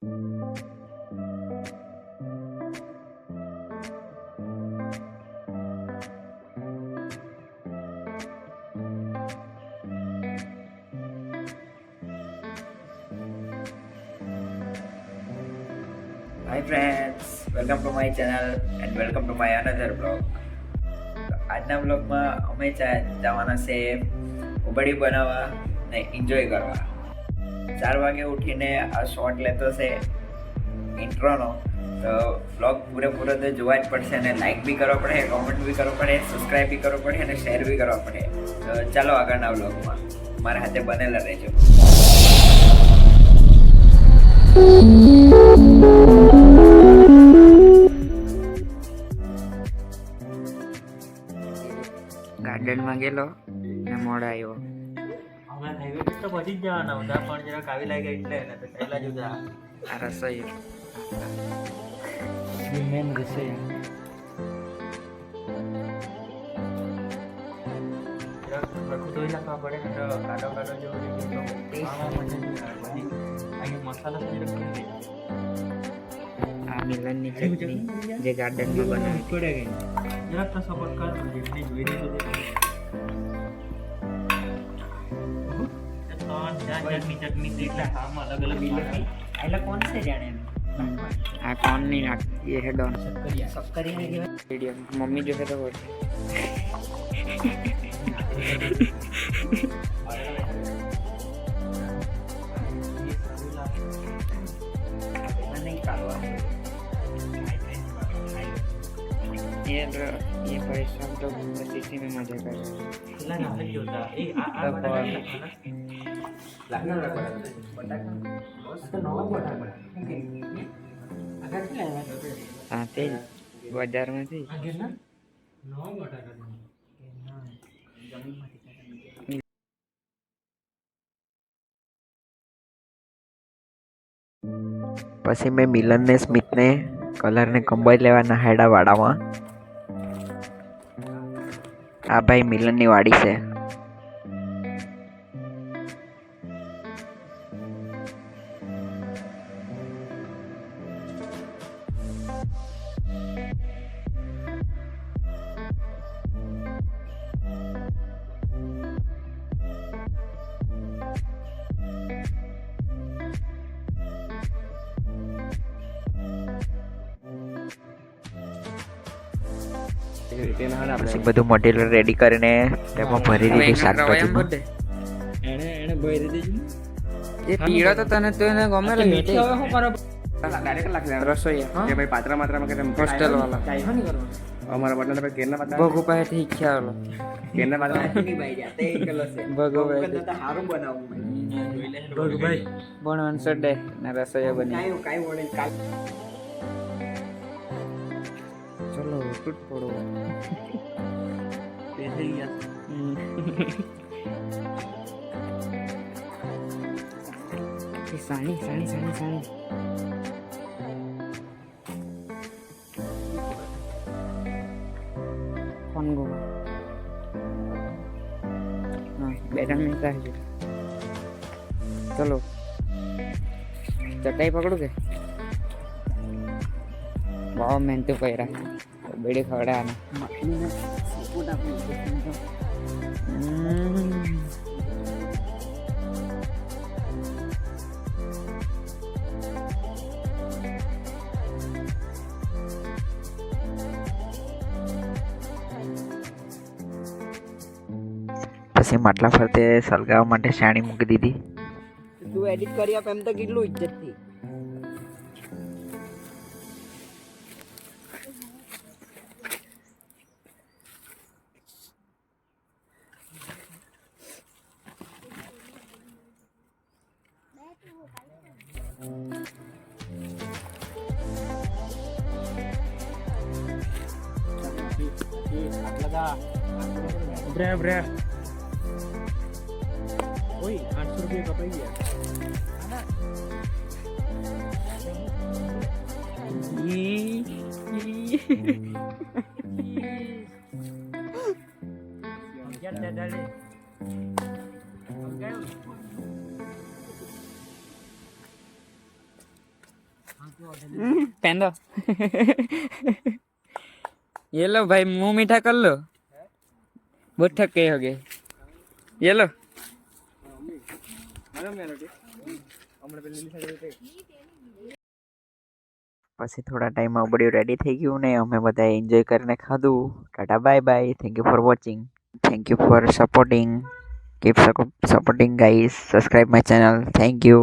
Hi friends, welcome to my channel and welcome to my another vlog. આજના બ્લોગમાં અમે જવાના છે ઉબડી બનાવવા ને એન્જોય કરવા. 4 વાગે ઉઠીને આ શોર્ટ લેતો છે ઇન્ટ્રોનો, તો બ્લોગ પૂરેપૂરો તો જોવા જ પડશે અને લાઈક બી કરવો પડે, કોમેન્ટ બી કરવો પડે, સબસ્ક્રાઈબ બી કરવો પડે અને શેર બી કરવા પડે. તો ચાલો આગળના બ્લોગમાં મારા હાથે બનેલા રહેજો. ગાર્ડનમાં ગયેલો ને મોડા આવ્યો. હવે હાઈવે તો પહોંચી જ જવાના હતા પણ જરાક આવી લાગે એટલે ને તો પહેલા જ ઉતા આ રસોઈ મેન રસોઈ જરાક રખું ધોઈ નાખવા પડે ને તો કાઢો જેવું અહીં મસાલા જરાક કરી દે. આ મિલનની ચટણી જે ગાર્ડનમાં બનાવી પડે ગઈ જરાક તો સપોર્ટ કર જેટલી જોઈ રહી તો ચટણી એટલે આમાં અલગ અલગ એટલે કોણ છે જાણે આ કોણ નહીં એ હે ડોન શક્કરિયા કહેવાય. વિડીયો મમ્મી જોશે તો બોલ ये पैसा तो बस इसी में मजा कर પેલા ના જ જોતા એ આ લાગના हाँ ते बाजार में थी પછી મેં મિલન ને સ્મિત ને કલર ને કંબાઈ લેવાના હેડા વાડામાં. આ ભાઈ મિલન ની વાડી છે. પછી બધું મટીરિયલ રેડી કરીને તેમાં ભરી દીધું શાકભાજીમાં. એને ભરી દેજો એ પીળો તો તને તો એને ગમે હવે શું કરો ડાયરેક્ટ લાખ રસોઈ કે ભાઈ પાત્રા માત્રામાં કે હોસ્ટેલ વાળા કાઈ નહીં કરવાનું અમારા બટન પર કેરના પાત્રા ભગુ પાસે શીખ્યા ઓલો કેરના પાત્રા ભગુ પાસે સારું બનાવું ભાઈ ભણવાનું સડે ને રસોઈ બની. ચલો તૂટ પડો તે થઈ ગયા સાણી સાણી સાણી સાણી કોણ ગો હા 2 મિનિટ આવી ચલો ચટાઈ પકડું કે બહુ મહેનત કર્યા બેડી ખવડાવવાના પછી માટલા ફરતે સળગાવવા માટે શાણી મૂકી દીધી. તું એડિટ કરી આપ એમ તો કેટલું ઇજ્જત થી બ્રે ઓય 800 રૂપિયા કપાઈ ગયા पहन दो ये लो भाई मुंह मीठा कर लो बहुत थक गए हो गए ये लो પછી થોડા ટાઈમમાં ઉબડ્યું રેડી થઈ ગયું ને અમે બધા એન્જોય કરીને ખાધું. Tata bye bye. Thank you for watching. Thank you for supporting. Keep supporting guys. Subscribe my channel. Thank you.